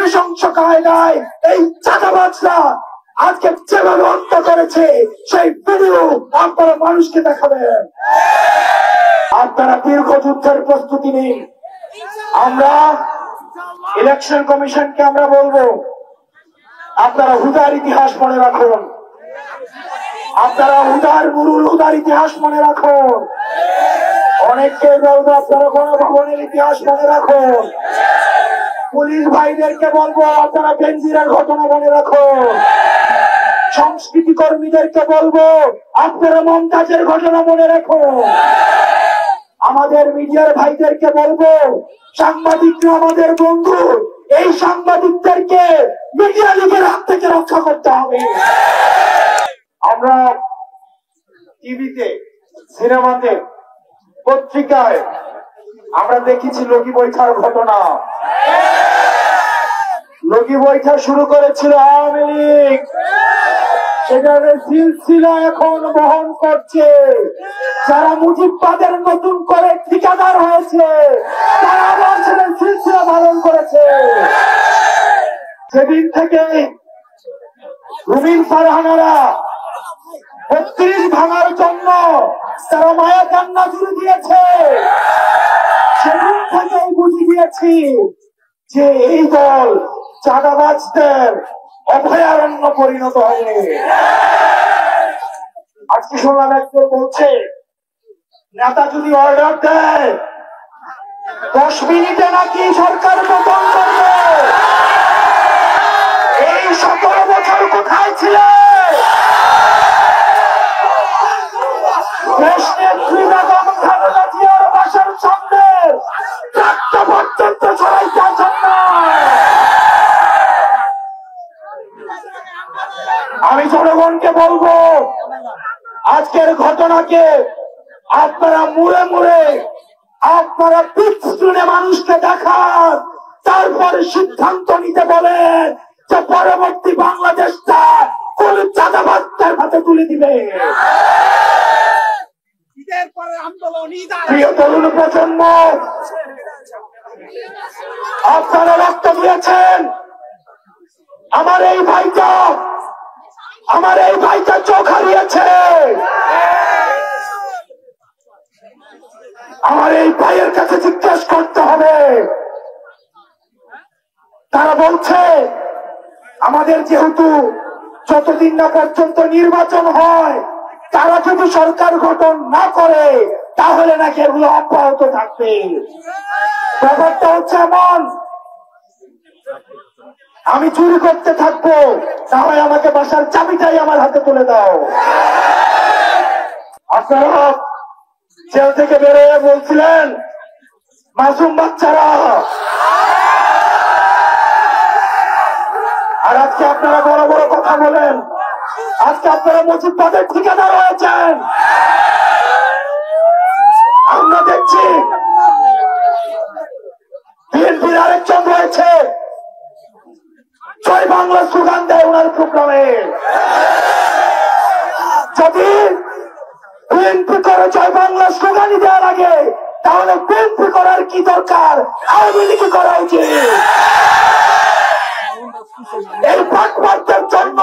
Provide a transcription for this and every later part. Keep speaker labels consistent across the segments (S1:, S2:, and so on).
S1: নৃশংস কায়দায় এই চাঁদাবাজরা আজকে যেভাবে হত্যা করেছে সেই ভিডিও আপনারা মানুষকে দেখাবেন। আপনারা দীর্ঘ যুদ্ধের প্রস্তুতি নিন। আমরা ইলেকশন কমিশনকে আমরা বলবো, আপনারা হুদার ইতিহাস মনে রাখুন, আপনারা হুদার মুরুল হুদার ইতিহাস মনে রাখুন। অনেককে বলবো আপনারা গণভবনের ইতিহাস মনে রাখুন। পুলিশ ভাইদেরকে বলবো আপনারা বেনজিরের ঘটনা মনে রাখুন। সংস্কৃতি কর্মীদেরকে বলবো আপনারা মমতাজের ঘটনা মনে রাখুন। আমাদের মিডিয়ার ভাইদেরকে বলবো সাংবাদিকরা আমাদের বন্ধু, এই সাংবাদিকদেরকে মিডিয়া লীগের হাত থেকে রক্ষা করতে হবে। আমরা টিভিতে, সিনেমাতে, পত্রিকায় আমরা দেখেছি লগি বৈঠার ঘটনা। লগি বৈঠা শুরু করেছিল আওয়ামী লীগ, সেটার সিলসিলা এখন বহন করছে যারা মুজিববাদের নতুন করে ঠিকাদার হয়েছে, তারা আবার সেটার সিলসিলা পালন করেছে। সেদিন থেকে রুমিন ফারহানারা ৩২ ভাঙার জন্য তারা মায়া কান্না জুড়ে দিয়েছে। সেদিন থেকেই বুঝে গিয়েছি যে এই দল চাঁদাবাজদের অভয়ারণ্য পরিণত হবে। আজকে শুনলাম একজন বলছে নেতা যদি অর্ডার দেয় 10 মিনিটে নাকি সরকার পতন করবে। এই 17 বছর কোথায় ছিল? দেশনেত্রী বেগম খালেদা জিয়ার বাসার সামনে ট্রাক্টর পর্যন্ত ছড়াইতে আসেন না। আমি জনগণকে বলবো আজকের ঘটনাকে আপনারা মুড়ে মুড়ে আপনারা পিচ শুনে মানুষকে দেখান, তারপরে সিদ্ধান্ত নিতে বলেন যে পরবর্তী বাংলাদেশটা কোন চাঁদাবাজদের হাতে তুলে দিবে। প্রিয় তরুণ প্রজন্ম, আপনারা রক্ত দিয়েছেন। আমার এই ভাইটা চোখ হারিয়েছে। আমার এই ভাইয়ের কাছে জিজ্ঞেস করতে হবে। তারা বলছে আমাদের যেহেতু যতদিন না পর্যন্ত নির্বাচন হয় তারা যদি সরকার গঠন না করে তাহলে নাকি এগুলো অব্যাহত থাকবে। ব্যাপারটা হচ্ছে এমন, আমি চুরি করতে থাকবো, তাহলে আমাকে বাসার চাবিটাই আমার হাতে তুলে দাও। আপনারা জেল থেকে বেরোয় বলছিলেন মাসুম বাচ্চারা, আর আজকে আপনারা বড় বড় কথা বলেন। আজকে আপনারা মুজিববাদের ঠিকাদার হয়েছেন। আমরা দেখছি বিএনপির আরেকজন রয়েছে জয় বাংলা স্লোগান দেয় ওনার প্রোগ্রামে। যদি বিএনপি করে জয় বাংলা স্লোগানই দেওয়ার আগে তাহলে বিএনপি করার কি দরকার, আওয়ামী লীগ করা উচিত। এই পাটপাটদের জন্য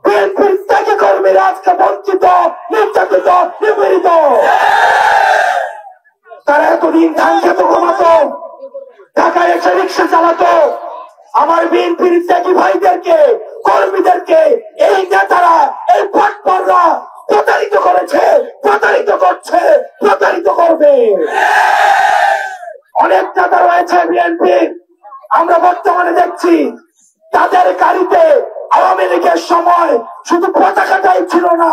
S1: বিএনপির থেকে কর্মীরা আজকে বঞ্চিত, নির্যাতিত, নিপীড়িত। তারা এতদিন ধান খেত ঘুমাতো, ঢাকায় এসে রিক্সা চালাতো। আমার বিএনপির ত্যাগী ভাইদেরকে, কর্মীদেরকে এই নেতারা, এই পাটপাটরা প্রতারিত করেছে, প্রতারিত করছে, প্রতারিত করবে। অনেক নেতা রয়েছে বিএনপি, আমরা বর্তমানে দেখছি তাদের গাড়িতে আওয়ামী লীগের সময় শুধু পতাকাটাই ছিল না,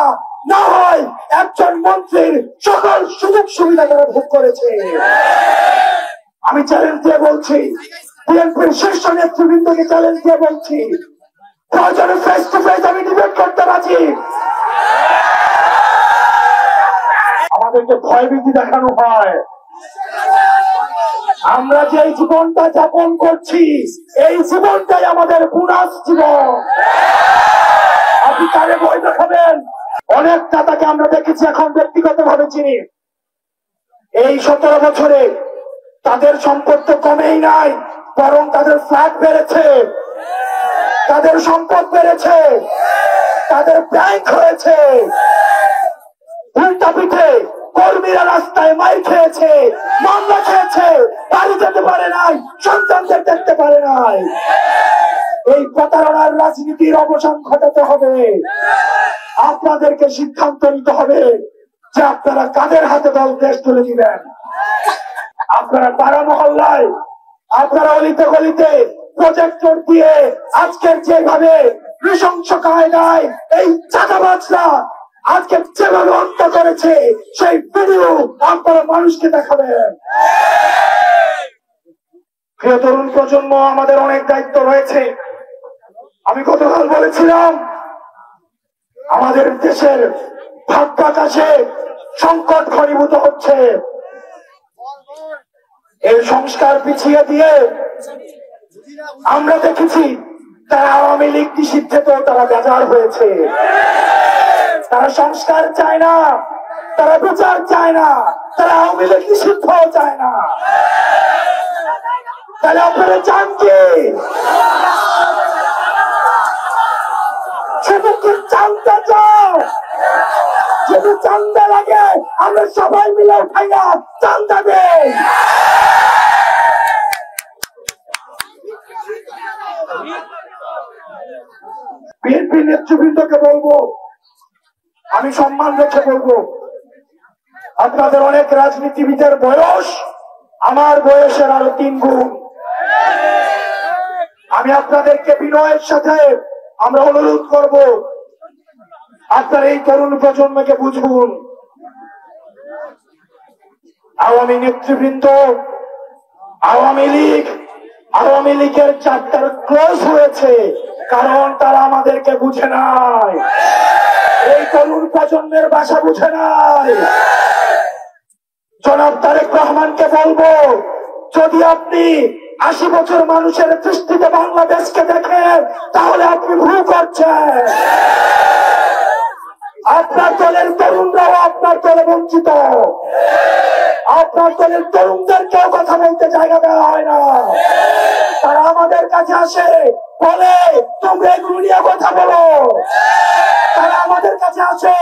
S1: না হয় একজন মন্ত্রীর সকল সুযোগ সুবিধা তারা ভোগ করেছে। আমি চ্যালেঞ্জ দিয়ে বলছি, বিএনপির শীর্ষ নেতৃবৃন্দকে চ্যালেঞ্জ দিয়ে বলছি, প্রয়োজনে ফেস টু ফেস আমি ডিবেট করতে রাজি। আমাদেরকে ভয়ভীতি দেখানো হয়। আমরা যে জীবনটা যাপন করছি এই জীবনটাই আমাদের বুনাস জীবন। আপনি কারে ভয় দেখাবেন? অনেক নেতাকে আমরা দেখেছি, এখন ব্যক্তিগত ভাবে চিনি। এই 17 বছরে তাদের সম্পদ তো কমেই নাই, বরং তাদের ফ্ল্যাট বেড়েছে, তাদের সম্পদ বেড়েছে, তাদের ব্যাংক হয়েছে। উল্টা পিঠে কর্মীরা রাস্তায় মাইর খেয়েছে, মামলা খেয়েছে, বাড়ি যেতে পারে নাই, সন্তানদের দেখতে পারে নাই। এই প্রতারণার রাজনীতির অবসান ঘটাতে হবে। আপনাদেরকে সিদ্ধান্ত নিতে হবে যে আপনারা কাদের হাতে দল দেশ তুলে দিবেন। আপনারা পাড়া মহল্লায়, আপনারা অলিতে গলিতে প্রজেক্টর দিয়ে আজকের যেভাবে নৃশংস কায়দায় এই চাঁদাবাজরা আজকে যেভাবে হত্যা করেছে সেই ভিডিও আপনারা মানুষকে দেখাবেন। প্রিয় তরুণ প্রজন্ম, আমাদের অনেক দায়িত্ব রয়েছে। আমি গতকাল বলেছিলাম আমাদের দেশের ভাগ্যাকাশে সংকট ঘনীভূত হচ্ছে। এই সংস্কার পিছিয়ে দিয়ে আমরা দেখেছি তারা আওয়ামী লীগ নিষিদ্ধেও তারা বেজার হয়েছে। তারা সংস্কার চায় না, তারা বিচার চায় না, তারা আওয়ামী লীগ নিষিদ্ধও চায় না। তাহলে আপনারা চান কি? শুধু কি জানতে চাও? যদি চান্দা লাগে আমরা সবাই মিলে উঠাইয়া চান্দা দেই। বিএনপি নেতৃবৃন্দকে বলবো, আমি সম্মান রেখে বলবো, আপনাদের অনেক রাজনীতিবিদের বয়স আমার বয়সের আরো 3 গুণ। আমি আপনাদেরকে বিনয়ের সাথে আমরা অনুরোধ করব, আপনার এই তরুণ প্রজন্মকে বুঝুন। আওয়ামী নেতৃবৃন্দ, আওয়ামী লীগের চ্যাপ্টার ক্লোজ হয়েছে, কারণ তারা আমাদেরকে বুঝে নাই। এই তরুণ প্রজন্মের ভাষা বুঝে নাই। জনাব তারেক রহমানকে বলবো, যদি আপনি 80 বছর মানুষের দৃষ্টিতে বাংলাদেশকে দেখেন তাহলে আপনি ভুল করছেন। আপনার দলের তরুণরাও আপনার দলে বঞ্চিত। আপনার দলের তরুণদেরকেও কথা বলতে জায়গা দেওয়া হয় না। তারা আমাদের কাছে আসে, বলে তোমরা এগুলো নিয়ে কথা বলো। তারা আমাদের কাছে আসে,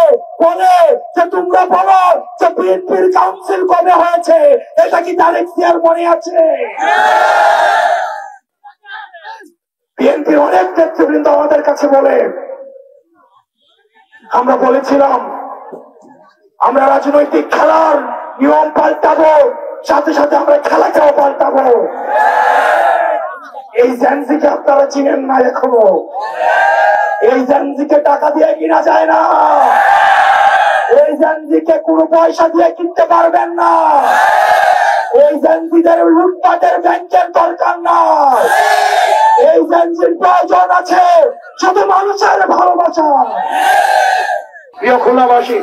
S1: বলে যে তোমরা বলো যে বিএনপির কাউন্সিল কবে হয়েছে, এটা কি তারেক জিয়ার মনে আছে? বিএনপির অনেক নেতৃবৃন্দ আমাদের কাছে বলে, আমরা বলেছিলাম আমরা রাজনৈতিক খেলার নিয়ম পাল্টাবো, সাথে সাথে আমরা খেলাকেও পাল্টাবো। এই জেনজিকে আপনারা চিনেন না এখনো। এই জেনজিকে টাকা দিয়ে কিনা যায় না। এই জেনজিকে কোনো পয়সা দিয়ে কিনতে পারবেন না। এই জেনজিদের লুটপাটের ব্যাংকের দরকার না। এই জেনজির প্রয়োজন আছে শুধু মানুষের ভালোবাসা। প্রিয় খুলনাবাসী,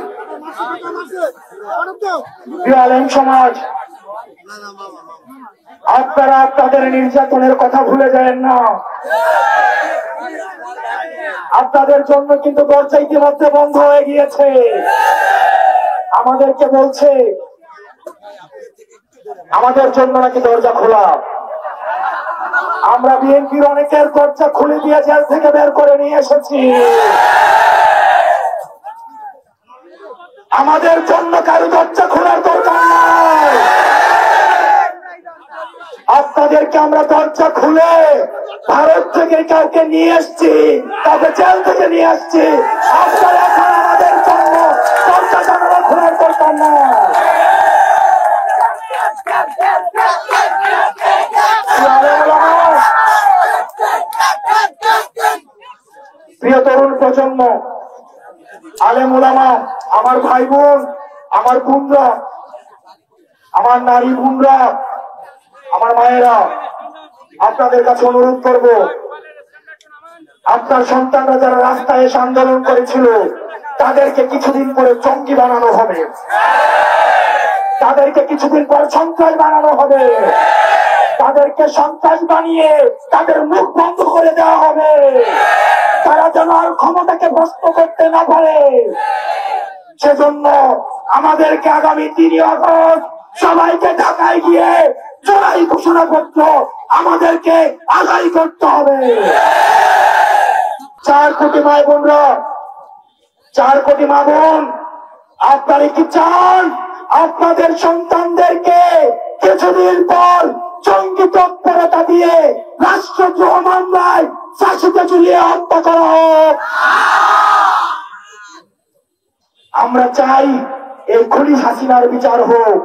S1: প্রিয় আলেম সমাজ, আপনারা আপনাদের নির্যাতনের কথা ভুলে যাবেন না। আপনাদের জন্য কিন্তু দরজা ইতিমধ্যে বন্ধ হয়ে গিয়েছে। আমাদেরকে বলছে আমাদের জন্য নাকি দরজা খোলা। আমরা বিএনপির অনেকের দরজা খুলে দিয়ে জেল থেকে বের করে নিয়ে এসেছি। আমাদের জন্য কারো দরজা খোলার দরকার নাই। আপনাদেরকে আমরা দরজা খুলে ভারত থেকে কাউকে নিয়ে এসছি, কাউকে জেল থেকে নিয়ে আসছি। আপনারা এখন আমাদের জন্য দরজা জানালা খোলার দরকার নাই। প্রিয় তরুণ প্রজন্ম, আলেম ওলামা, আমার ভাই বোন, আমার বোনরা, আমার নারী বোনরা, আমার মায়েরা, আপনাদের কাছে অনুরোধ করব, আপনার সন্তানরা যারা রাস্তায় এসে আন্দোলন করেছিল তাদেরকে কিছুদিন পরে জঙ্গি বানানো হবে। তাদেরকে কিছুদিন পর সন্ত্রাস বানানো হবে। তাদেরকে সন্ত্রাস বানিয়ে তাদের মুখ বন্ধ করে দেওয়া হবে, তারা যেন আর ক্ষমতাকে প্রশ্ন করতে না পারে। সেজন্য আমাদেরকে আগামী 3 আগস্ট সবাইকে ঢাকায় গিয়ে জুলাই ঘোষণাপত্র আমাদেরকে আদায় করতে হবে। 4 কোটি মাই বোনরা, 4 কোটি মা বোন, আপনারা কি চান আপনাদের সন্তানদেরকে কিছুদিন পর জঙ্গি তৎপরতা দিয়ে রাষ্ট্রদ্রোহ মামলায় ফাঁসিতে ঝুলিয়ে হত্যা করা হোক? আমরা চাই এই খুনি হাসিনার বিচার হোক।